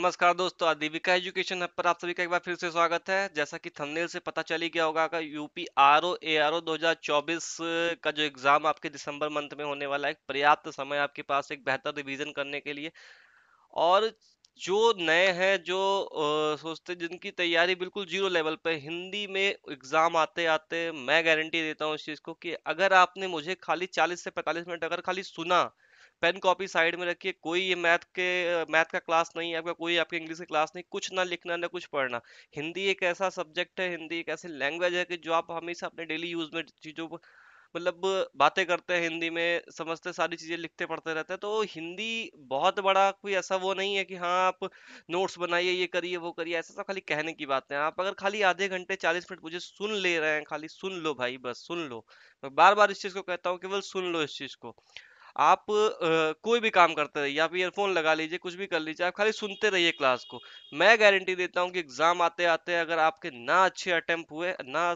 नमस्कार दोस्तों, आदिविका education hub पर आप सभी का एक बार फिर से स्वागत है। जैसा कि थंबनेल से पता चल ही गया होगा का यूपी आरओ एआरओ 2024 का जो एग्जाम आपके दिसंबर मंथ में होने वाला है, पर्याप्त समय आपके पास एक बेहतर रिवीजन करने के लिए। और जो नए हैं, जो सोचते जिनकी तैयारी बिल्कुल जीरो लेवल पे, हिंदी में एग्जाम आते आते मैं गारंटी देता हूँ इस चीज को कि अगर आपने मुझे खाली 40 से 45 मिनट अगर खाली सुना, पेन कॉपी साइड में रखिए, कोई ये मैथ का क्लास नहीं है आपका, कोई आपके इंग्लिश की क्लास नहीं, कुछ ना लिखना ना कुछ पढ़ना। हिंदी एक ऐसा सब्जेक्ट है, हिंदी एक ऐसी लैंग्वेज है कि जो आप हमेशा अपने डेली यूज में चीजों को मतलब बातें करते हैं हिंदी में, समझते सारी चीजें, लिखते पढ़ते रहते हैं। तो हिंदी बहुत बड़ा कोई ऐसा वो नहीं है कि हाँ आप नोट्स बनाइए, ये करिए वो करिए, ऐसा सब खाली कहने की बातें हैं। आप अगर खाली आधे घंटे 40 मिनट मुझे सुन ले रहे हैं, खाली सुन लो भाई, बस सुन लो। मैं बार बार इस चीज को कहता हूँ, केवल सुन लो इस चीज को। आप कोई भी काम करते रहिए, आप ईयरफोन लगा लीजिए, कुछ भी कर लीजिए, आप खाली सुनते रहिए क्लास को। मैं गारंटी देता हूँ कि एग्जाम आते आते अगर आपके ना अच्छे अटेम्प्ट हुए ना,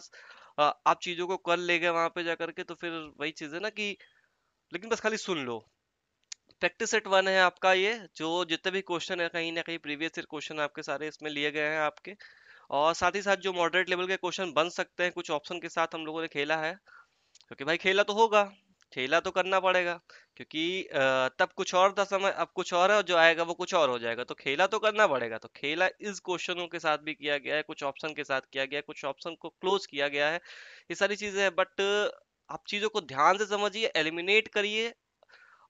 आप चीजों को कर ले गए वहां पे जा करके, तो फिर वही चीज है ना कि, लेकिन बस खाली सुन लो। प्रैक्टिस सेट वन है आपका, ये जो जितने भी क्वेश्चन है कहीं ना कहीं प्रीवियस ईयर क्वेश्चन आपके सारे इसमें लिए गए हैं आपके। और साथ ही साथ जो मॉडरेट लेवल के क्वेश्चन बन सकते हैं कुछ ऑप्शन के साथ हम लोगों ने खेला है, क्योंकि भाई खेला तो होगा, खेला तो करना पड़ेगा। क्योंकि तब कुछ और था समय, अब कुछ और है, और जो आएगा वो कुछ और हो जाएगा, तो खेला तो करना पड़ेगा। तो खेला इस क्वेश्चनों के साथ भी किया गया है, कुछ ऑप्शन के साथ किया गया है, कुछ ऑप्शन को क्लोज किया गया है। ये सारी चीजें हैं, बट आप चीजों को ध्यान से समझिए, एलिमिनेट करिए,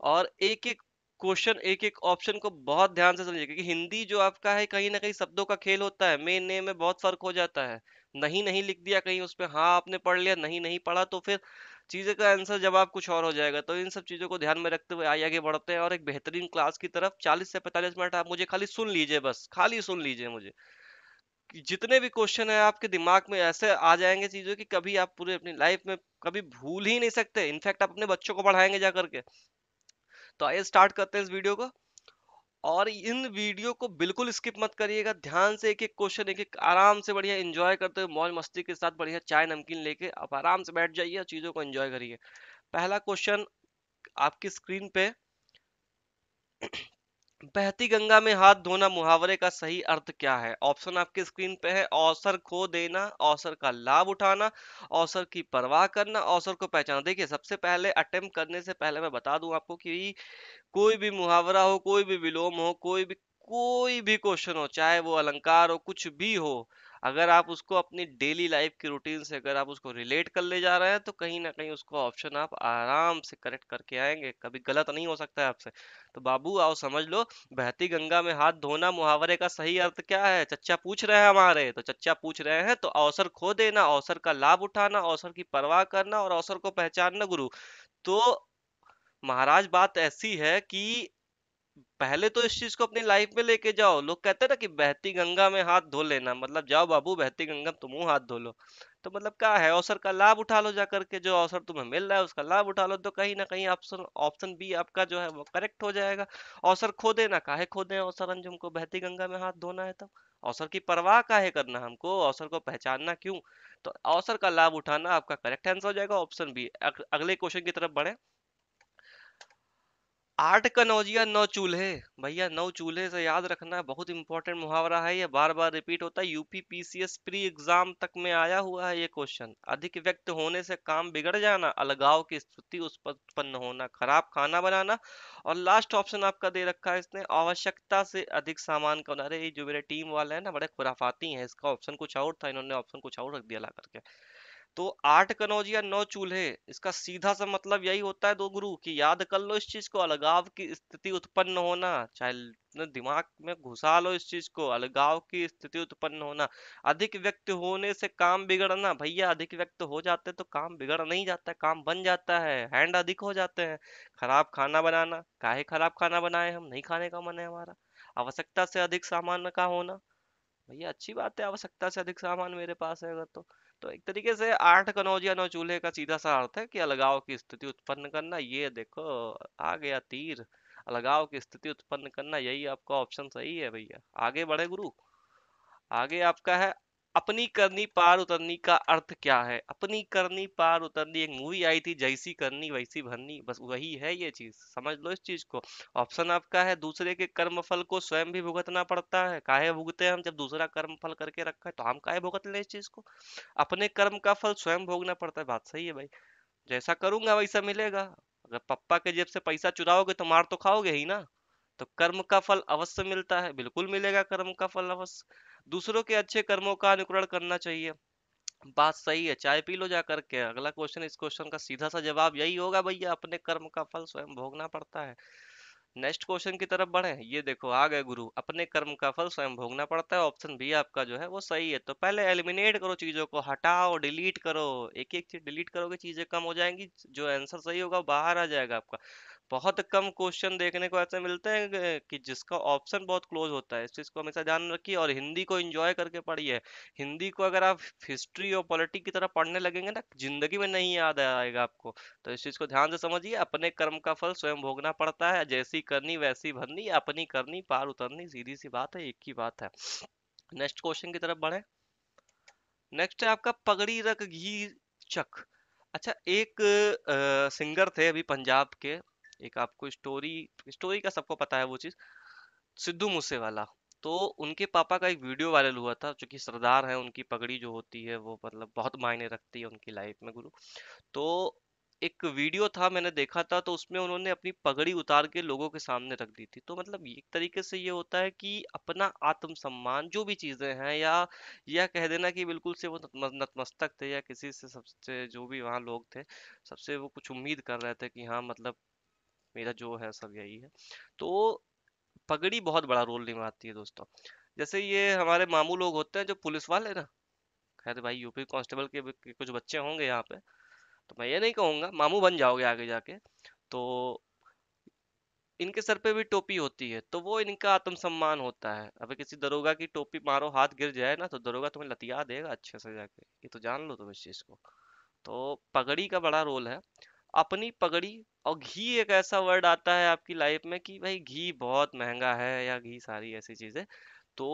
और एक एक क्वेश्चन, एक एक ऑप्शन को बहुत ध्यान से समझिए। क्योंकि हिंदी जो आपका है, कहीं ना कहीं शब्दों का खेल होता है, मेन नेम में बहुत फर्क हो जाता है। नहीं नहीं लिख दिया कहीं उस पे, हाँ आपने पढ़ लिया, नहीं नहीं पढ़ा, तो फिर चीजें का आंसर जवाब कुछ और हो जाएगा। तो इन सब चीजों को ध्यान में रखते हुए आइए आगे बढ़ते हैं, और एक बेहतरीन क्लास की तरफ। 40 से 45 मिनट आप मुझे खाली सुन लीजिए, बस खाली सुन लीजिए मुझे। कि जितने भी क्वेश्चन है आपके दिमाग में ऐसे आ जाएंगे चीजों की, कभी आप पूरे अपनी लाइफ में कभी भूल ही नहीं सकते। इनफैक्ट आप अपने बच्चों को पढ़ाएंगे जा करके। तो आइए स्टार्ट करते हैं इस वीडियो को। और इन वीडियो को बिल्कुल स्किप मत करिएगा, ध्यान से एक एक क्वेश्चन, एक एक आराम से बढ़िया एंजॉय करते हुए, मौज मस्ती के साथ, बढ़िया चाय नमकीन लेके आप आराम से बैठ जाइए और चीजों को एंजॉय करिए। पहला क्वेश्चन आपकी स्क्रीन पे, बहती गंगा में हाथ धोना मुहावरे का सही अर्थ क्या है? ऑप्शन आपके स्क्रीन पे है। अवसर खो देना, अवसर का लाभ उठाना, अवसर की परवाह करना, अवसर को पहचाना। देखिए, सबसे पहले अटेम्प्ट करने से पहले मैं बता दूं आपको कि कोई भी मुहावरा हो, कोई भी विलोम हो, कोई भी क्वेश्चन हो, चाहे वो अलंकार हो, कुछ भी हो, अगर आप उसको अपनी डेली लाइफ की रूटीन से अगर आप उसको रिलेट कर ले जा रहे हैं, तो कहीं ना कहीं उसको ऑप्शन आप आराम से करेक्ट करके आएंगे, कभी गलत नहीं हो सकता है आपसे। तो बाबू आओ समझ लो, बहती गंगा में हाथ धोना मुहावरे का सही अर्थ क्या है? चच्चा पूछ रहे हैं हमारे, तो चच्चा पूछ रहे हैं, तो अवसर खो देना, अवसर का लाभ उठाना, अवसर की परवाह करना, और अवसर को पहचानना गुरु। तो महाराज बात ऐसी है कि पहले तो इस चीज को अपनी लाइफ में लेके जाओ। लोग कहते हैं ना कि बहती गंगा में हाथ धो लेना, मतलब जाओ बाबू बहती गंगा में तुम हाथ धो लो। तो मतलब क्या है, अवसर का लाभ उठा लो, जा करके जो अवसर तुम्हें मिल रहा है उसका लाभ उठा लो। तो कहीं ना कहीं ऑप्शन ऑप्शन बी आपका जो है वो करेक्ट हो जाएगा। अवसर खो देना, काहे खो दें अवसर हमको बहती गंगा में हाथ धोना है तो? अवसर की परवाह काहे करना हमको, अवसर को पहचानना क्यों? तो अवसर का लाभ उठाना आपका करेक्ट आंसर हो जाएगा, ऑप्शन बी। अगले क्वेश्चन की तरफ बढ़े। आठ कनौजिया नौ चूल्हे। भैया नौ चूल्हे से याद रखना, बहुत इंपॉर्टेंट मुहावरा है, ये बार बार रिपीट होता है, यूपी पीसीएस प्री एग्जाम तक में आया हुआ है ये क्वेश्चन। अधिक व्यक्त होने से काम बिगड़ जाना, अलगाव की स्थिति उत्पन्न होना, खराब खाना बनाना, और लास्ट ऑप्शन आपका दे रखा है इसने, आवश्यकता से अधिक सामान का। अरे ये जो मेरे टीम वाले हैं ना, बड़े खुराफाती हैं, इसका ऑप्शन कुछ और था, इन्होंने ऑप्शन कुछ और रख दिया ला करके। तो आठ कनौजिया नौ चूल्हे, इसका सीधा सा मतलब यही होता है दो गुरु, कि याद कर लो इस चीज को, अलगाव की स्थिति उत्पन्न होना। चाहे अपने दिमाग में घुसा लो इस चीज को, अलगाव की स्थिति उत्पन्न होना। अधिक व्यक्त होने से काम बिगड़ना, भैया अधिक व्यक्त हो जाते तो काम बिगड़ नहीं जाता है, काम बन जाता है, हैंड अधिक हो जाते हैं। खराब खाना बनाना, काहे खराब खाना बनाए, हम नहीं खाने का मन है हमारा। आवश्यकता से अधिक सामान का होना, भैया अच्छी बात है, आवश्यकता से अधिक सामान मेरे पास है अगर तो एक तरीके से आठ कनौजिया नौ चूल्हे का सीधा सा अर्थ है कि अलगाव की स्थिति उत्पन्न करना। ये देखो, आ गया तीर, अलगाव की स्थिति उत्पन्न करना, यही आपका ऑप्शन सही है भैया। आगे बढ़े गुरु। आगे आपका है, अपनी करनी पार उतरनी का अर्थ क्या है? अपनी करनी पार उतरनी एक मूवी आई थी, जैसी करनी वैसी भरनी, बस वही है ये चीज, समझ लो इस चीज को। ऑप्शन आपका है, दूसरे के कर्म फल को स्वयं भी भुगतना पड़ता है। काहे भुगते हैं हम, जब दूसरा कर्म फल करके रखा है तो हम काहे भुगत लें इस चीज को। अपने कर्म का फल स्वयं भोगना पड़ता है, बात सही है भाई। जैसा करूंगा वैसा मिलेगा। अगर पप्पा के जेब से पैसा चुराओगे तो मार तो खाओगे ही ना। तो कर्म का फल अवश्य मिलता है, बिल्कुल मिलेगा कर्म का फल अवश्य। दूसरों के अच्छे कर्मों का अनुकरण करना चाहिए, बात सही है। चाय पी लो जा करके। अगला क्वेश्चन, इस क्वेश्चन का सीधा सा जवाब यही होगा भैया, अपने कर्म का फल स्वयं भोगना पड़ता है। नेक्स्ट क्वेश्चन की तरफ बढ़े। ये देखो आ गए गुरु, अपने कर्म का फल स्वयं भोगना पड़ता है। ऑप्शन बी आपका जो है वो सही है। तो पहले एलिमिनेट करो, चीजों को हटाओ, डिलीट करो। एक एक चीज डिलीट करोगे चीजें कम हो जाएंगी, जो आंसर सही होगा वो बाहर आ जाएगा आपका। बहुत कम क्वेश्चन देखने को ऐसे मिलते हैं कि जिसका ऑप्शन बहुत क्लोज होता है, इस चीज को हमेशा ध्यान रखिए। और हिंदी को एंजॉय करके पढ़िए। हिंदी को अगर आप हिस्ट्री और पॉलिटिक्स की तरह पढ़ने लगेंगे ना, जिंदगी में नहीं याद आएगा आपको। तो इस चीज को ध्यान से समझिए, अपने कर्म का फल स्वयं भोगना पड़ता है, जैसी करनी वैसी भरनी, अपनी करनी पार उतरनी, सीधी सी बात है, एक ही बात है। नेक्स्ट क्वेश्चन की तरफ बढ़े। नेक्स्ट है आपका, पगड़ी रख घी चख। अच्छा, एक सिंगर थे अभी पंजाब के, एक आपको स्टोरी, स्टोरी का सबको पता है वो चीज, सिद्धू मूसेवाला। तो उनके पापा का एक वीडियो वायरल हुआ था, जो कि सरदार है, उनकी पगड़ी जो होती है वो मतलब बहुत मायने रखती है उनकी लाइफ में गुरु। तो एक वीडियो था, मैंने देखा था, तो उसमें उन्होंने अपनी पगड़ी उतार के लोगों के सामने रख दी थी। तो मतलब एक तरीके से ये होता है कि अपना आत्मसम्मान, जो भी चीजें हैं, या कह देना कि बिल्कुल से वो नतमस्तक थे, या किसी से, सबसे जो भी वहाँ लोग थे, सबसे वो कुछ उम्मीद कर रहे थे कि हाँ मतलब मेरा जो है सब यही है। तो पगड़ी बहुत बड़ा रोल निभाती है दोस्तों। जैसे ये हमारे मामू लोग होते हैं जो पुलिस वाले ना, खैर भाई यूपी कांस्टेबल के कुछ बच्चे होंगे यहाँ पे, तो मैं ये नहीं कहूंगा, मामू बन जाओगे आगे जाके। तो इनके सर पे भी टोपी होती है, तो वो इनका आत्मसम्मान होता है। अबे किसी दरोगा की टोपी मारो, हाथ गिर जाए ना, तो दरोगा तुम्हें लतिया देगा अच्छे से जाके, ये तो जान लो तुम इस चीज को। तो पगड़ी का बड़ा रोल है। अपनी पगड़ी। और घी एक ऐसा वर्ड आता है आपकी लाइफ में कि भाई घी बहुत महंगा है, या घी सारी ऐसी चीजें। तो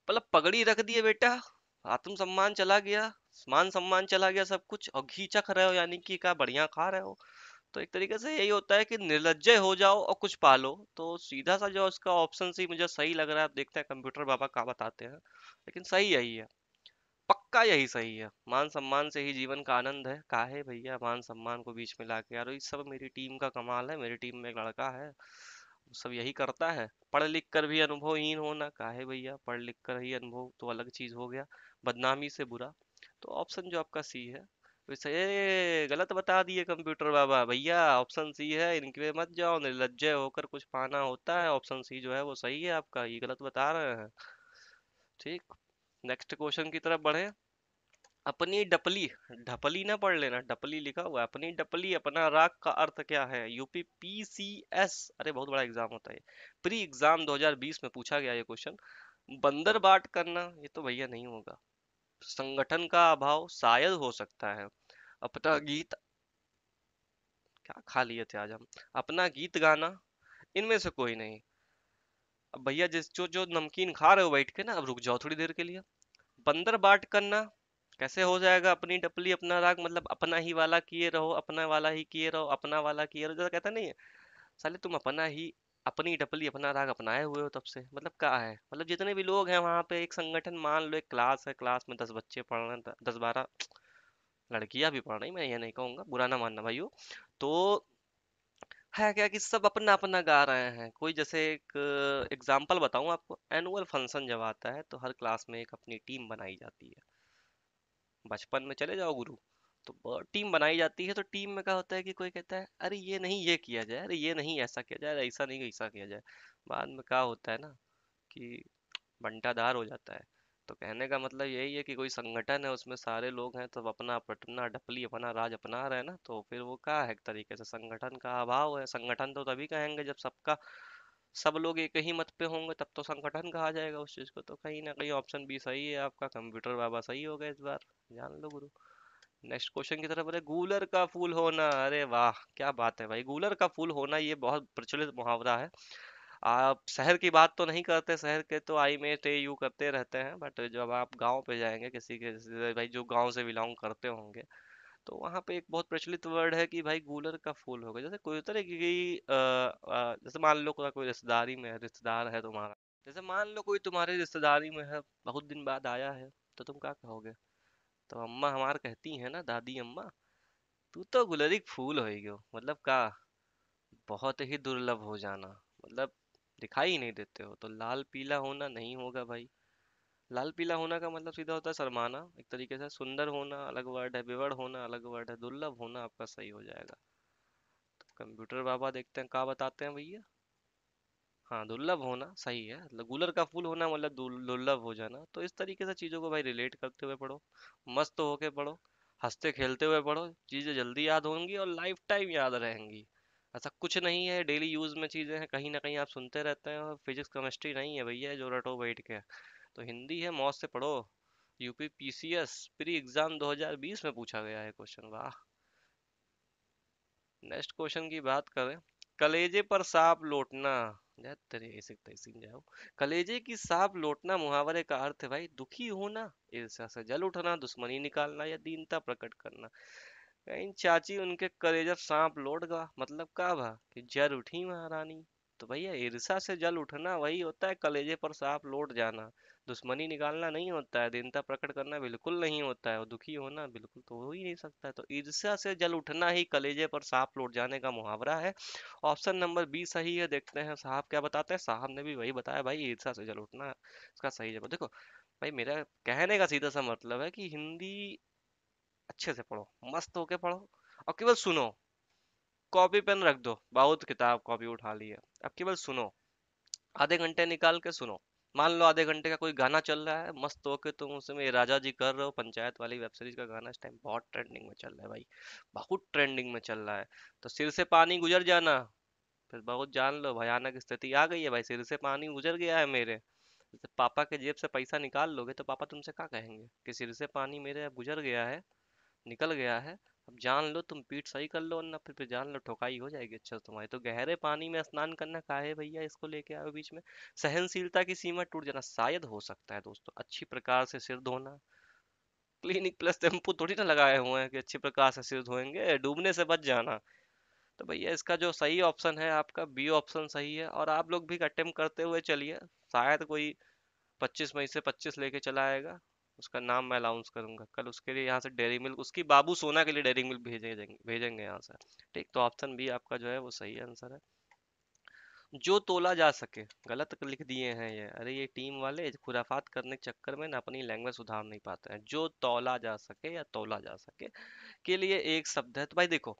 मतलब पगड़ी रख दिए बेटा, आत्मसम्मान चला गया, मान सम्मान चला गया, सब कुछ, और घी चख रहे हो, यानी कि क्या बढ़िया खा रहे हो। तो एक तरीके से यही होता है कि निर्लज्ज हो जाओ और कुछ पालो। तो सीधा सा जो उसका ऑप्शन सी मुझे सही लग रहा है, आप देखते हैं कंप्यूटर बाबा क्या बताते हैं, लेकिन सही यही है, पक्का यही सही है। मान सम्मान से ही जीवन का आनंद है, काहे भैया मान सम्मान को बीच में लाके, यार ये सब मेरी टीम का कमाल है, मेरी टीम में एक लड़का है, वो सब यही करता है। पढ़ लिख कर भी अनुभवहीन होना, काहे भैया, पढ़ लिख कर ही अनुभव तो अलग चीज हो गया, बदनामी से बुरा। तो ऑप्शन जो आपका सी है, वैसे ये गलत बता दिए कंप्यूटर बाबा भैया, ऑप्शन सी है, इनके मत जाओ, निर्लज्ज होकर कुछ पाना होता है, ऑप्शन सी जो है वो सही है आपका, ये गलत बता रहे हैं। ठीक। नेक्स्ट क्वेश्चन की तरफ बढ़े। अपनी डपली, ढपली ना पढ़ लेना, डपली लिखा हुआ है, अपनी डपली अपना राग का अर्थ क्या है? यूपी पीसीएस, अरे बहुत बड़ा एग्जाम होता है, प्री एग्जाम 2020 में पूछा गया ये क्वेश्चन। बंदर बाट करना, ये तो भैया नहीं होगा। संगठन का अभाव शायद हो सकता है। अपना गीत, क्या खा लिए थे आज हम, अपना गीत गाना, इनमें से कोई नहीं। अब भैया जिस जो जो नमकीन खा रहे हो बैठ के ना, अब रुक जाओ थोड़ी देर के लिए। बंदर बाट करना कैसे हो जाएगा? अपनी डपली अपना राग, मतलब अपना ही वाला किए रहो, अपना वाला ही किए रहो, अपना वाला किए रहो, जैसा कहता नहीं है, साले तुम अपना ही, अपनी डपली अपना राग अपनाए हुए हो तब से, मतलब क्या है, मतलब जितने भी लोग हैं वहां पे, एक संगठन मान लो, एक क्लास है, क्लास में 10 बच्चे पढ़ रहे हैं, 10 12 लड़कियां भी पढ़ रही, मैं ये नहीं कहूंगा, बुरा ना मानना भाइयों। तो है क्या कि सब अपना अपना गा रहे हैं। कोई जैसे एक एग्जांपल बताऊं आपको, एनुअल फंक्शन जब आता है तो हर क्लास में एक अपनी टीम बनाई जाती है। बचपन में चले जाओ गुरु, तो टीम बनाई जाती है, तो टीम में क्या होता है कि कोई कहता है अरे ये नहीं ये किया जाए, अरे ये नहीं ऐसा किया जाए, अरे ऐसा नहीं ऐसा किया जाए। बाद में क्या होता है ना कि बंटाधार हो जाता है। तो कहने का मतलब यही है कि कोई संगठन है, उसमें सारे लोग हैं, तो अपना अपना डपली अपना राज अपना रहे हैं ना, तो फिर वो क्या है, एक तरीके से संगठन का अभाव है। संगठन तो तभी कहेंगे जब सबका, सब लोग एक ही मत पे होंगे, तब तो संगठन कहा जाएगा उस चीज को। तो कहीं ना कहीं ऑप्शन बी सही है आपका, कंप्यूटर बाबा सही हो गए इस बार, जान लो गुरु। नेक्स्ट क्वेश्चन की तरफ बढ़े। गूलर का फूल होना, अरे वाह क्या बात है भाई, गूलर का फूल होना ये बहुत प्रचलित मुहावरा है। आप शहर की बात तो नहीं करते, शहर के तो आई में थे यू करते रहते हैं, बट जब आप गांव पे जाएंगे किसी के, जैसे भाई जो गांव से बिलोंग करते होंगे, तो वहां पे एक बहुत प्रचलित वर्ड है कि भाई गूलर का फूल होगा। जैसे कोई तरह की जैसे मान लो कोई कोई रिश्तेदारी में है, रिश्तेदार है तुम्हारा, जैसे मान लो कोई तुम्हारे रिश्तेदारी में है, बहुत दिन बाद आया है, तो तुम क्या कहोगे? तो अम्मा हमार कहती है ना, दादी अम्मा, तू तो गुलरी के फूल होइगो, मतलब का बहुत ही दुर्लभ हो जाना, मतलब दिखाई ही नहीं देते हो। तो लाल पीला होना नहीं होगा भाई। लाल पीला होना का मतलब सीधा होता है शर्माना, एक तरीके से। सुंदर होना अलग वर्ड है, विवड़ होना अलग वर्ड है, दुर्लभ होना आपका सही हो जाएगा। तो कंप्यूटर बाबा देखते हैं क्या बताते हैं भैया। हाँ, दुर्लभ होना सही है, मतलब गूलर का फूल होना मतलब दुर्लभ हो जाना। तो इस तरीके से चीजों को भाई रिलेट करते हुए पढ़ो, मस्त होके पढ़ो, हंसते खेलते हुए पढ़ो, चीजें जल्दी याद होंगी और लाइफ टाइम याद रहेंगी। ऐसा कुछ नहीं है, डेली यूज में चीजें हैं, कहीं ना कहीं आप सुनते रहते हैं, और फिजिक्स केमिस्ट्री नहीं है भैया जो रटो बैठ के। तो हिंदी है, मौज से पढ़ो। यूपी पीसीएस प्री एग्जाम 2020 में पूछा गया है क्वेश्चन, वाह। नेक्स्ट क्वेश्चन की बात करें, कलेजे पर सांप लौटना, जा तेरे ऐसे तैसी जाओ। कलेजे की सांप लौटना मुहावरे का अर्थ है भाई दुखी होना, ईर्ष्या से जल उठना, दुश्मनी निकालना या दीनता प्रकट करना। कहीं चाची उनके कलेजे सांप लौट गया, मतलब का भा कि जर उठी महारानी। तो भैया ईर्ष्या से जल उठना वही होता है, कलेजे पर सांप लौट जाना। दुश्मनी निकालना नहीं होता है, दीनता प्रकट करना बिल्कुल नहीं होता है, और दुखी होना बिल्कुल तो हो ही नहीं सकता है। तो ईर्ष्या से जल उठना ही कलेजे पर सांप लौट जाने का मुहावरा है। ऑप्शन नंबर बी सही है। देखते हैं साहब क्या बताते हैं। साहब ने भी वही बताया भाई, ईर्ष्या से जल उठना इसका सही जवाब। देखो भाई, मेरा कहने का सीधा सा मतलब है कि हिंदी अच्छे से पढ़ो, मस्त होके पढ़ो, और केवल सुनो। कॉपी पेन रख दो, बहुत किताब कॉपी उठा ली है, अब केवल सुनो। आधे घंटे निकाल के सुनो। मान लो आधे घंटे का कोई गाना चल रहा है, मस्त होके तुम उसमें ये राजा जी कर रहे हो, पंचायत वाली वेब सीरीज का गाना इस टाइम बहुत ट्रेंडिंग में चल रहा है भाई, बहुत ट्रेंडिंग में चल रहा है। तो सिर से पानी गुजर जाना, फिर बहुत जान लो भयानक स्थिति आ गई है भाई, सिर से पानी गुजर गया है मेरे। जैसे पापा के जेब से पैसा निकाल लोगे तो पापा तुमसे क्या कहेंगे कि सिर से पानी मेरे अब गुजर गया है, निकल गया है, अब जान लो, तुम पीठ सही कर लो, वरना फिर जान लो ठोकाई हो जाएगी। अच्छा तुम्हारी तो गहरे पानी में स्नान करना काहे भैया इसको लेके आओ बीच में। सहनशीलता की सीमा टूट जाना, शायद हो सकता है दोस्तों। अच्छी प्रकार से सिर धोना, क्लिनिक प्लस शैम्पू थोड़ी ना लगाए हुए हैं कि अच्छी प्रकार से सिर धोएंगे, डूबने से बच जाना। तो भैया इसका जो सही ऑप्शन है आपका बी ऑप्शन सही है। और आप लोग भी अटेम्प्ट करते हुए चलिए, शायद कोई 25 मई से 25 लेके चला आएगा, उसका नाम मैं अनाउंस करूंगा कल, उसके लिए यहाँ से डेयरी मिल्क, उसकी बाबू सोना के लिए डेयरी मिल्क भेजेंगे यहाँ से। ठीक, तो ऑप्शन बी आपका जो है वो सही आंसर है। जो तोला जा सके, गलत लिख दिए हैं ये, अरे ये टीम वाले खुराफात करने के चक्कर में ना अपनी लैंग्वेज सुधार नहीं पाते हैं। जो तौला जा सके या तोला जा सके के लिए एक शब्द है। तो भाई देखो,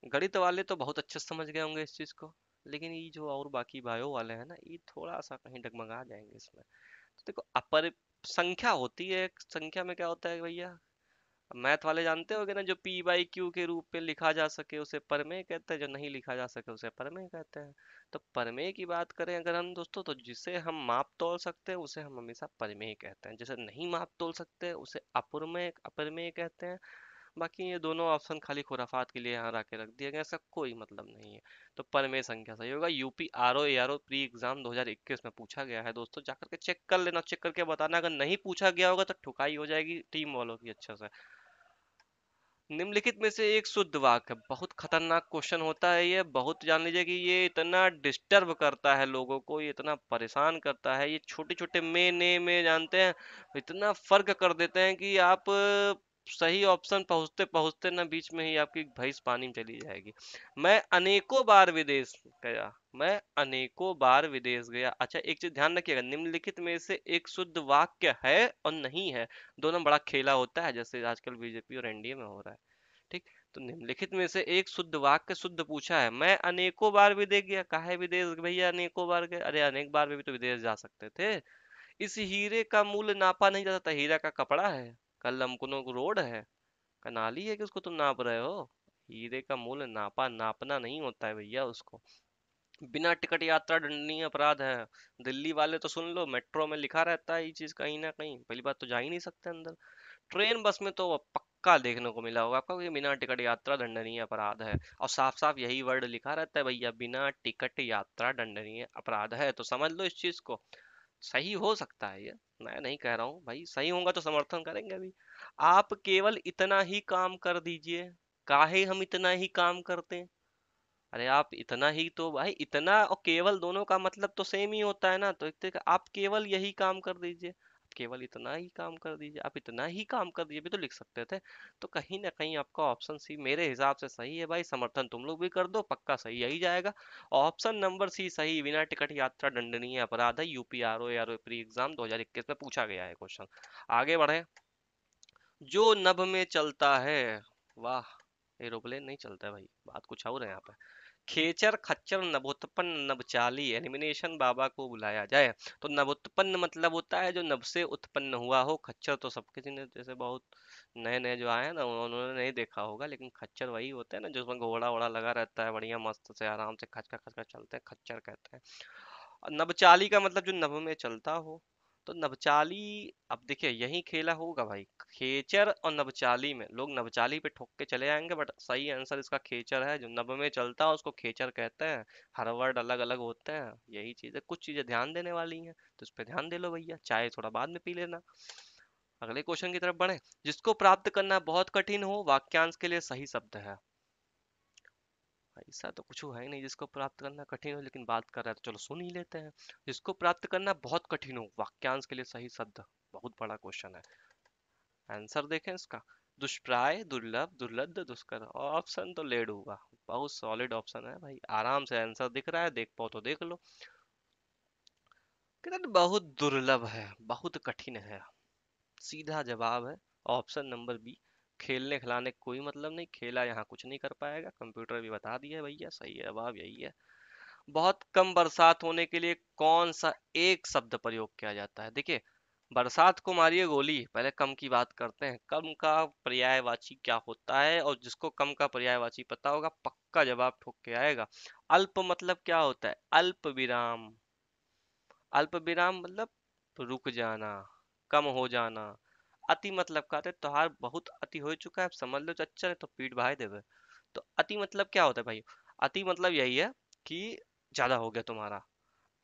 गणित वाले तो बहुत अच्छे से समझ गए होंगे इस चीज को, लेकिन ये जो और बाकी बायो वाले हैं ना, ये थोड़ा सा कहीं डगमगा जाएंगे इसमें। तो देखो, अपर संख्या होती है, संख्या में क्या होता है भैया, मैथ वाले जानते होगे ना, जो पी बाई क्यू के रूप में लिखा जा सके उसे परमेय कहते हैं, जो नहीं लिखा जा सके उसे अपरमेय कहते हैं। तो परमेय की बात करें अगर हम दोस्तों, तो जिसे हम माप तोल सकते हैं उसे हम हमेशा परमेय कहते हैं, जिसे नहीं माप तोल सकते उसे अपुरमेय अपरमेय कहते हैं। बाकी ये दोनों ऑप्शन खाली खुराफात के लिए यहाँ रख दिया गया, ऐसा कोई मतलब नहीं है। तो परमेय संख्या सही होगा। UP RO ARO pre exam 2021 में पूछा गया है दोस्तों, जाकर के चेक कर लेना, चेक करके बताना, अगर नहीं पूछा गया होगा तो ठुकाई हो जाएगी टीम वालों की अच्छे से। निम्नलिखित में से एक शुद्ध वाक्य, बहुत खतरनाक क्वेश्चन होता है ये, बहुत जान लीजिए कि ये इतना डिस्टर्ब करता है लोगों को, ये इतना परेशान करता है, ये छोटे छोटे में ने में जानते हैं, इतना फर्क कर देते हैं कि आप सही ऑप्शन पहुंचते पहुंचते ना बीच में ही आपकी भैंस पानी में चली जाएगी। मैं अनेकों बार विदेश गया, मैं अनेकों बार विदेश गया। अच्छा एक चीज ध्यान रखिएगा, निम्नलिखित में से एक शुद्ध वाक्य है और नहीं है, दोनों बड़ा खेला होता है, जैसे आजकल बीजेपी और एनडीए में हो रहा है। ठीक, तो निम्नलिखित में से एक शुद्ध वाक्य शुद्ध पूछा है, मैं अनेकों बार विदेश गया, काहे विदेश भैया अनेकों बार गए, अरे अनेक बार में भी तो विदेश जा सकते थे। इस हीरे का मूल्य नापा नहीं जा सकता, हीरा का कपड़ा है, कलमकुनो रोड है, कनाली है कि उसको तुम नाप रहे हो। हीरे का मूल्य नापा नापना नहीं होता है भैया उसको। बिना टिकट यात्रा दंडनीय अपराध है। दिल्ली वाले तो सुन लो, मेट्रो में लिखा रहता है ये चीज, कहीं ना कहीं पहली बात तो जा ही नहीं सकते अंदर। ट्रेन बस में तो पक्का देखने को मिला होगा आपको, ये बिना टिकट यात्रा दंडनीय अपराध है। और साफ साफ यही वर्ड लिखा रहता है भैया, बिना टिकट यात्रा दंडनीय अपराध है, तो समझ लो इस चीज को। सही हो सकता है ये, मैं नहीं कह रहा हूँ भाई, सही होगा तो समर्थन करेंगे अभी। आप केवल इतना ही काम कर दीजिए। काहे हम इतना ही काम करते हैं? अरे आप इतना ही तो भाई, इतना और केवल दोनों का मतलब तो सेम ही होता है ना, तो एक तरीके आप केवल यही काम कर दीजिए, आप केवल इतना ही काम कर दीजिए, आप इतना ही काम कर दीजिए भी तो लिख सकते थे। तो कहीं ना कहीं आपका ऑप्शन सी मेरे हिसाब से सही है भाई, समर्थन तुम लोग भी कर दो, पक्का सही यही जाएगा। ऑप्शन नंबर सी सही, बिना टिकट यात्रा दंडनीय अपराध है, UP R O pre exam 2021 में पूछा गया है क्वेश्चन। आगे बढ़े। जो नभ में चलता है, वाह, एरोप्लेन नहीं चलता है भाई, बात कुछ और है यहाँ पे। खेचर खच्चर नभोत्पन्न नभचाली, एनिमिनेशन बाबा को बुलाया जाए। तो नभोत्पन्न मतलब होता है जो नभ से उत्पन्न हुआ हो। खच्चर तो सबके जिन्हें जैसे बहुत नए नए जो आए हैं ना, उन्होंने नहीं देखा होगा, लेकिन खच्चर वही होते हैं ना जिसमें घोड़ा वोड़ा लगा रहता है, बढ़िया मस्त से आराम से खच खच खच चलते हैं, खच्चर कहते हैं। और नभचाली का मतलब जो नभ में चलता हो। तो नभचाली, अब देखिए यही खेला होगा भाई, खेचर और नभचाली में लोग नभचाली पे ठोक के चले जाएंगे, बट सही आंसर इसका खेचर है। जो नभ में चलता है उसको खेचर कहते हैं। हर वर्ड अलग अलग होते हैं, यही चीज है, कुछ चीजें ध्यान देने वाली हैं, तो इस पे ध्यान दे लो भैया, चाय थोड़ा बाद में पी लेना। अगले क्वेश्चन की तरफ बढ़े। जिसको प्राप्त करना बहुत कठिन हो, वाक्यांश के लिए सही शब्द है। ऐसा तो कुछ है ही नहीं जिसको प्राप्त करना कठिन हो, लेकिन बात कर रहा है तो चलो सुन ही लेते हैं। जिसको प्राप्त करना बहुत कठिन हो, वाक्यांश के लिए सही शब्द। बहुत बड़ा क्वेश्चन है, आंसर देखें इसका। दुष्प्राय, दुर्लभ, दुर्लभ, दुष्कर, ऑप्शन तो लेड होगा। बहुत सॉलिड ऑप्शन है भाई, आराम से आंसर दिख रहा है, देख पाओ तो देख लो। कहते हैं बहुत दुर्लभ है, बहुत कठिन है, सीधा जवाब है ऑप्शन नंबर बी। खेलने खिलाने का कोई मतलब नहीं, खेला यहाँ कुछ नहीं कर पाएगा, कंप्यूटर भी बता दिया है भैया, सही है, जवाब यही है। बहुत कम बरसात होने के लिए कौन सा एक शब्द प्रयोग किया जाता है? देखिए, बरसात को मारिए गोली, पहले कम की बात करते हैं। कम का पर्यायवाची क्या होता है? और जिसको कम का पर्यायवाची पता होगा पक्का जवाब ठोक के आएगा। अल्प मतलब क्या होता है? अल्प विराम। अल्प विराम मतलब रुक जाना, कम हो जाना। अति मतलब कहते हैं तोहार बहुत अति हो चुका है, अब समझ लो चच्चा है तो पीठ भाई देवे। तो अति मतलब क्या होता है भाई? अति मतलब यही है कि ज्यादा हो गया तुम्हारा।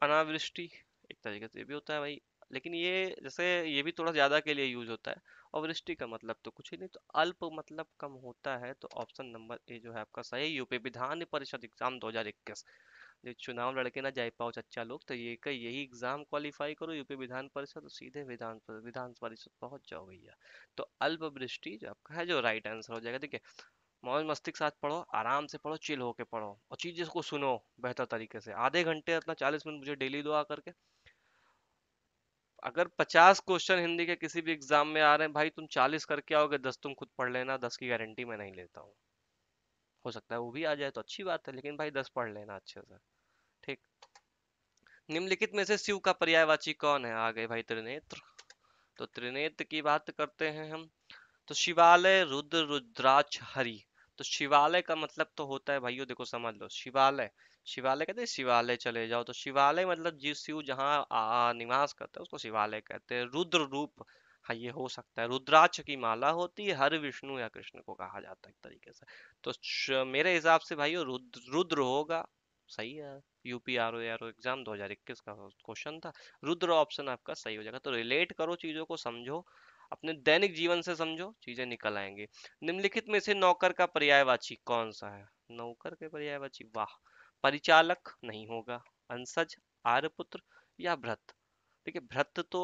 अनावृष्टि एक तरीके से ये भी होता है भाई, लेकिन ये जैसे ये भी थोड़ा ज्यादा के लिए यूज होता है। और वृष्टि का मतलब तो कुछ ही नहीं, तो अल्प मतलब कम होता है, तो ऑप्शन नंबर ए जो है आपका सही। यूपी विधान परिषद एग्जाम 2021, जो चुनाव लड़के ना जा पाओ चच्चा लोग, तो ये का यही एग्जाम क्वालिफाई करो यूपी विधान परिषद, तो सीधे विधान परिषद पहुंच जाओ भैया। तो अल्प वृष्टि जो आपका है जो राइट आंसर हो जाएगा। देखिए, मौज मस्ती के साथ पढ़ो, आराम से पढ़ो, चिल होके पढ़ो, और चीजें को सुनो बेहतर तरीके से। आधे घंटे अपना 40 मिनट मुझे डेली दो आकर के। अगर 50 क्वेश्चन हिंदी के किसी भी एग्जाम में आ रहे हैं भाई, तुम 40 करके आओगे, 10 तुम खुद पढ़ लेना, 10 की गारंटी मैं नहीं लेता हूँ। हो सकता है वो भी आ जाए तो अच्छी बात है, लेकिन भाई 10 पढ़ लेना अच्छे से। ठीक। निम्नलिखित में से शिव का पर्यायवाची कौन है? आ गए भाई त्रिनेत्र। तो त्रिनेत्र की बात करते हैं हम। तो शिवालय, रुद्र, रुद्राक्ष, हरि। तो शिवालय का मतलब तो होता है भाइयों, देखो समझ लो, शिवालय, शिवालय कहते हैं शिवालय चले जाओ, तो शिवालय मतलब जिस शिव जहाँ निवास करते हैं उसको शिवालय कहते हैं। रुद्र रूप, हाँ ये हो सकता है। रुद्राक्ष की माला होती है, हर विष्णु या कृष्ण को कहा जाता है एक तरीके से। तो मेरे हिसाब से भाइयों रुद्र होगा, सही है। यूपी आर ओ एग्जाम 2021 का क्वेश्चन था। रुद्र ऑप्शन आपका सही हो जाएगा। तो रिलेट करो चीजों को, समझो, अपने दैनिक जीवन से समझो, चीजें निकल आएंगी। निम्नलिखित में से नौकर का पर्यायवाची कौन सा है? नौकर के पर्यायवाची, वाह, परिचालक नहीं होगा, अंशज, आर्यपुत्र या भृत। देखिए भृत तो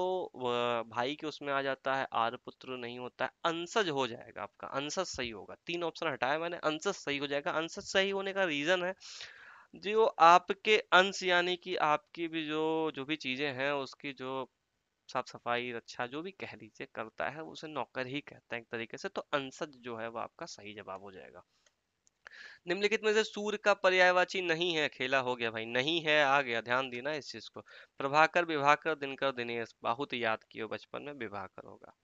भाई के उसमें आ जाता है, आर्यपुत्र नहीं होता है, अंशज हो जाएगा आपका, अंशज सही होगा। 3 ऑप्शन हटाया मैंने, अंशज सही हो जाएगा। अंशज सही होने का रीजन है, जो आपके अंश यानी कि आपकी भी जो जो भी चीजें हैं उसकी जो साफ सफाई रक्षा जो भी कह लीजिए करता है, उसे नौकर ही कहते हैं एक तरीके से। तो अंसज जो है वो आपका सही जवाब हो जाएगा। निम्नलिखित में से सूर्य का पर्यायवाची नहीं है, खेला हो गया भाई, नहीं है आ गया, ध्यान देना इस चीज को। प्रभाकर, विभाकर, दिनकर, दिनेश, बहुत याद किए हो बचपन में, विभाकर होगा।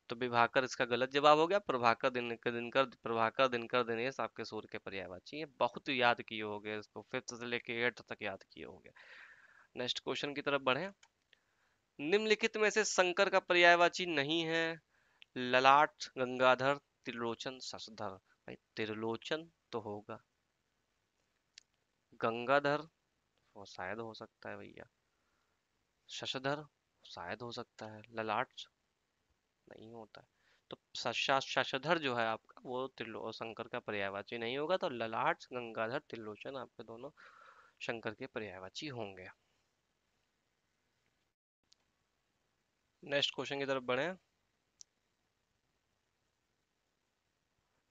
तो विभाकर इसका गलत जवाब हो गया। प्रभाकर, दिनकर, दिनकर, प्रभाकर, दिनकर, दिनेश आपके सूर्य के पर्यायवाची है, बहुत याद किए होगे इसको, 5th से लेके 8th तक याद किए होगे। नेक्स्ट क्वेश्चन की तरफ बढ़े। निम्नलिखित में से शंकर का पर्यायवाची नहीं है। ललाट, गंगाधर, त्रिलोचन शशधर। भाई त्रिलोचन तो होगा। गंगाधर वो शायद हो सकता है भैया। शशधर शायद हो सकता है। ललाट नहीं होता है। तो शशधर जो है आपका वो त्रिलो शंकर का पर्यायवाची नहीं होगा, तो ललाट गंगाधर त्रिलोचन आपके दोनों शंकर के पर्यायवाची होंगे। नेक्स्ट क्वेश्चन की तरफ बढ़े।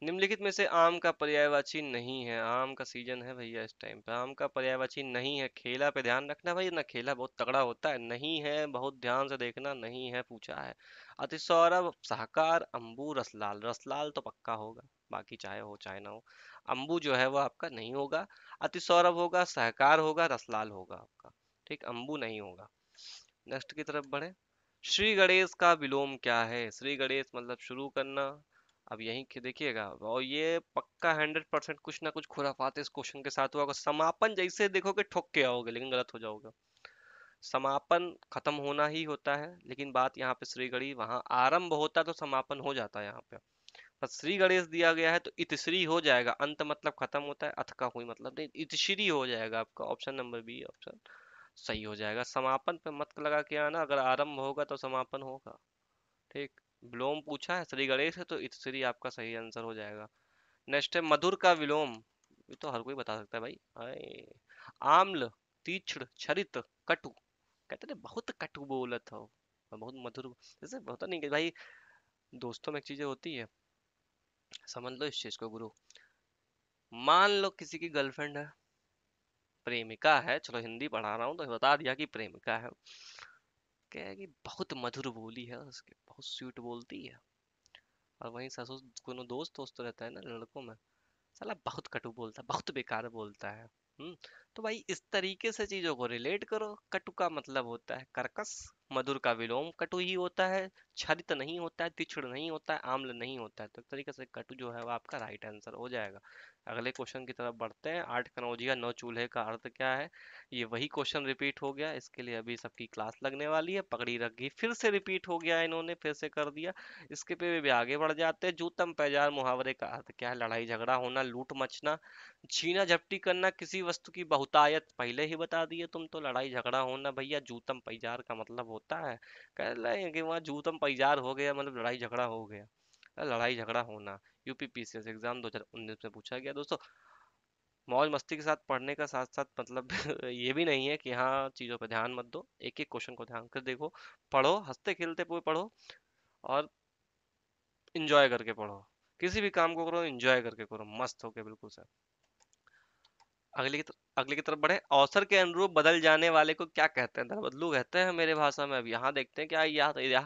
निम्नलिखित में से आम का पर्यायवाची नहीं है। आम का सीजन है भैया इस टाइम पे। आम का पर्यायवाची नहीं है। खेला पे ध्यान रखना भाई, ना खेला बहुत तगड़ा होता है। नहीं है, बहुत ध्यान से देखना, नहीं है पूछा है। अतिसौरभ, शाहकार, अंबू, रसलाल। रसलाल तो पक्का होगा, बाकी चाहे हो चाहे ना हो। अंबू जो है वो आपका नहीं होगा। अतिसौरभ होगा, सहकार होगा, रसलाल होगा आपका। ठीक, अंबू नहीं होगा। नेक्स्ट की तरफ बढ़े। श्री गणेश का विलोम क्या है? श्री गणेश मतलब शुरू करना। अब यही के देखिएगा, और ये पक्का 100% कुछ ना कुछ खुराफात इस क्वेश्चन के साथ हुआ होगा। समापन जैसे देखोगे ठोक के आओगे, लेकिन गलत हो जाओगे। समापन खत्म होना ही होता है, लेकिन बात यहाँ पे श्री गणेश, वहां आरंभ होता तो समापन हो जाता है यहाँ पे। पर श्री गणेश दिया गया है तो इतश्री हो जाएगा। अंत मतलब खत्म होता है, अथ का कोई मतलब नहीं, इतश्री हो जाएगा आपका। ऑप्शन नंबर बी ऑप्शन सही हो जाएगा। समापन पे मत लगा के आना, अगर आरंभ होगा तो समापन होगा। ठीक। विलोम पूछा है, श्री गणेश है तो इतश्री आपका सही आंसर हो जाएगा। नेक्स्ट है मधुर का विलोम। ये तो हर कोई बता सकता है भाई। आए, आम्ल, तीक्ष्ण, छरित, कटु। कहते थे बहुत कटु बोलत हो, बहुत मधुर। जैसे होता नहीं कि भाई दोस्तों में एक चीजें होती है, समझ लो इस चीज को गुरु। मान लो किसी की गर्लफ्रेंड है, प्रेमिका है, चलो हिंदी पढ़ा रहा हूँ तो बता दिया कि प्रेमिका है। क्या है कि बहुत मधुर बोली है उसके, बहुत स्वीट बोलती है। और वहीं ससुर कोनो दोस्त दोस्त रहता है ना लड़कों में, साला बहुत कटु बोलता है, बहुत बेकार बोलता है। हम्म। तो भाई इस तरीके से चीजों को रिलेट करो। कटु का मतलब होता है कर्कश। मधुर का विलोम कटु ही होता है। छरित नहीं होता है, तीक्ष्ण नहीं होता है, आम्ल नहीं होता है। तो एक तरीके से कटु जो है वो आपका राइट आंसर हो जाएगा। अगले क्वेश्चन की तरफ बढ़ते हैं। 8 कनौजिया 9 चूल्हे का अर्थ क्या है? ये वही क्वेश्चन रिपीट हो गया, इसके लिए अभी सबकी क्लास लगने वाली है। पगड़ी रखी फिर से रिपीट हो गया, इन्होंने फिर से कर दिया। इसके पे भी आगे बढ़ जाते हैं। जूतम पैजार मुहावरे का अर्थ क्या है? लड़ाई झगड़ा होना, लूट मचना, छीना झपटी करना, किसी वस्तु की बहुतायत। पहले ही बता दिए तुम तो, लड़ाई झगड़ा होना भैया जूतम पैजार का मतलब होता है। कह रहे हैं कि वहाँ जूतम पैजार हो गया मतलब लड़ाई झगड़ा हो गया। लड़ाई झगड़ा होना। यूपीपीसीएस एग्जाम 2019 में पूछा गया दोस्तों। मौज मस्ती के साथ पढ़ने का साथ साथ मतलब ये भी नहीं है कि हाँ चीजों पे ध्यान मत दो, एक एक क्वेश्चन को ध्यान कर देखो। पढ़ो, हंसते खेलते हुए पढ़ो, और इंजॉय करके पढ़ो। किसी भी काम को करो इंजॉय करके करो, मस्त होके बिल्कुल से। अगले की तरफ बढ़े। अवसर के अनुरूप बदल जाने वाले को क्या कहते हैं? दरबदलू कहते हैं मेरे भाषा में। अब यहाँ देखते हैं क्या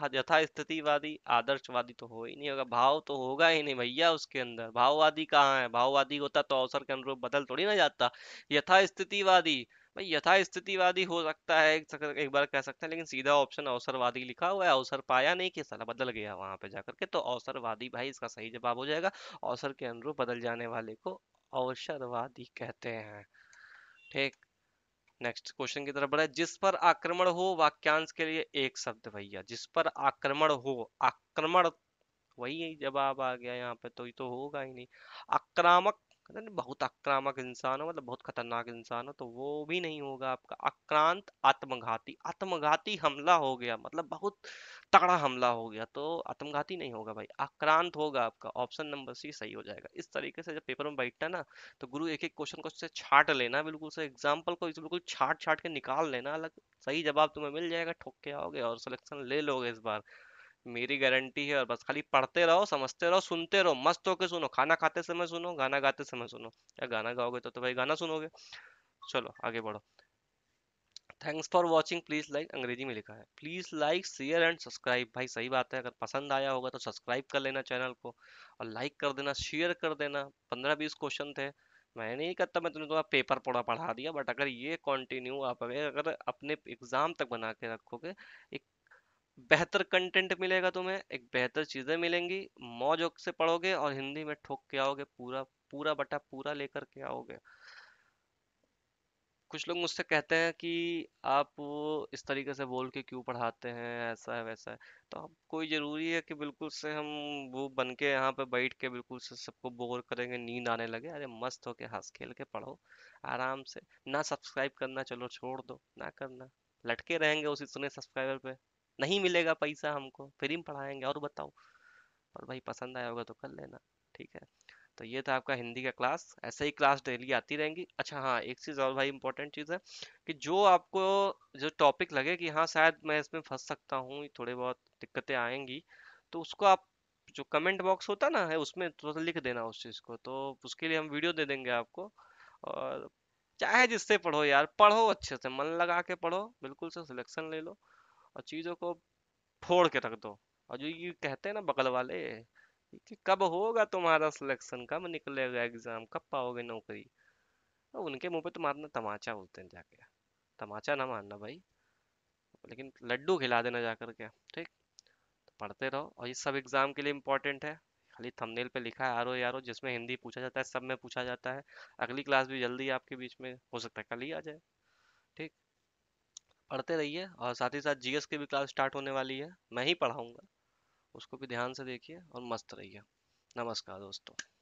यथा स्थितिवादी। आदर्शवादी तो हो ही नहीं होगा, भाव तो होगा ही नहीं भैया उसके अंदर। भाववादी कहाँ है? भाववादी होता तो अवसर के अनुरूप बदल थोड़ी ना जाता। यथा स्थितिवादी, भाई यथा स्थितिवादी हो सकता है, एक बार कह सकते हैं, लेकिन सीधा ऑप्शन अवसरवादी लिखा हुआ है। अवसर पाया नहीं कि साला बदल गया वहां पे जाकर के, तो अवसरवादी भाई इसका सही जवाब हो जाएगा। अवसर के अनुरूप बदल जाने वाले को अवसरवादी कहते हैं। ठीक। नेक्स्ट क्वेश्चन की तरफ बढ़े। जिस पर आक्रमण हो वाक्यांश के लिए एक शब्द भैया। जिस पर आक्रमण हो, आक्रमण वही जवाब आ गया यहाँ पे, तो ये तो होगा ही नहीं। आक्रामक, कहते हैं ना, बहुत आक्रामक इंसान हो मतलब बहुत खतरनाक इंसान हो, तो वो भी नहीं होगा आपका। आक्रांत, आत्मघाती। आत्मघाती हमला हो गया मतलब बहुत तगड़ा हमला हो गया, तो आत्मघाती नहीं होगा भाई, आक्रांत होगा आपका। ऑप्शन नंबर सी सही हो जाएगा। इस तरीके से जब पेपर में बैठता है ना, तो गुरु एक एक क्वेश्चन को उससे छाट लेना, बिल्कुल से एग्जाम्पल को इसे बिल्कुल छाट छाट के निकाल लेना अलग। सही जवाब तुम्हें मिल जाएगा, ठोक के आओगे और सिलेक्शन ले लोगे इस बार, मेरी गारंटी है। और बस खाली पढ़ते रहो, समझते रहो, सुनते रहो, मस्त होके सुनो। खाना खाते समय सुनो, गाना गाते समय सुनो। या गाना गाओगे तो भाई गाना सुनोगे। चलो आगे बढ़ो। Thanks for watching, please like, अंग्रेजी में लिखा है। Please like share and subscribe. भाई सही बात है, अगर पसंद आया होगा तो सब्सक्राइब कर लेना चैनल को, और लाइक कर देना, शेयर कर देना। 15-20 क्वेश्चन थे, मैं नहीं कहता मैं तुम्हें तुम्हारा पेपर पूरा पढ़ा दिया, बट अगर ये कंटिन्यू आप अगर अपने एग्जाम तक बना के रखोगे, एक बेहतर कंटेंट मिलेगा तुम्हें, एक बेहतर चीजें मिलेंगी। मौज से पढ़ोगे और हिंदी में ठोक के आओगे, पूरा पूरा बटा पूरा लेकर के आओगे। कुछ लोग मुझसे कहते हैं कि आप वो इस तरीके से बोल के क्यों पढ़ाते हैं, ऐसा है वैसा है। तो अब कोई जरूरी है कि बिल्कुल से हम वो बन के यहाँ पे बैठ के बिल्कुल से सबको बोर करेंगे, नींद आने लगे? अरे मस्त होके हंस खेल के पढ़ो आराम से। ना सब्सक्राइब करना चलो छोड़ दो, ना करना, लटके रहेंगे उस इतने सब्सक्राइबर पे, नहीं मिलेगा पैसा हमको, फ्री में पढ़ाएंगे और बताओ। और भाई पसंद आया होगा तो कर लेना। ठीक है। तो ये था आपका हिंदी का क्लास, ऐसे ही क्लास डेली आती रहेंगी। अच्छा हाँ, एक चीज़ और भाई इंपॉर्टेंट चीज़ है कि जो आपको जो टॉपिक लगे कि हाँ शायद मैं इसमें फंस सकता हूँ, थोड़े बहुत दिक्कतें आएंगी, तो उसको आप जो कमेंट बॉक्स होता ना है उसमें थोड़ा सा लिख देना उस चीज़ को, तो उसके लिए हम वीडियो दे देंगे आपको। और चाहे जिससे पढ़ो यार, पढ़ो अच्छे से, मन लगा के पढ़ो, बिल्कुल से सिलेक्शन ले लो और चीज़ों को फोड़ के रख दो। और जो ये कहते हैं ना बगल वाले कि कब होगा तुम्हारा सिलेक्शन, कब निकलेगा एग्जाम, कब पाओगे नौकरी, तो उनके मुंह पे तो मारना तमाचा बोलते हैं जाके। तमाचा ना मारना भाई, लेकिन लड्डू खिला देना जाकर के। ठीक। तो पढ़ते रहो, और ये सब एग्जाम के लिए इम्पोर्टेंट है। खाली थंबनेल पे लिखा है आरो यारो, जिसमें हिंदी पूछा जाता है सब में पूछा जाता है। अगली क्लास भी जल्दी आपके बीच में हो सकता है कल ही आ जाए। ठीक। पढ़ते रहिए, और साथ ही साथ जीएस की भी क्लास स्टार्ट होने वाली है, मैं ही पढ़ाऊंगा, उसको भी ध्यान से देखिए और मस्त रहिए। नमस्कार दोस्तों।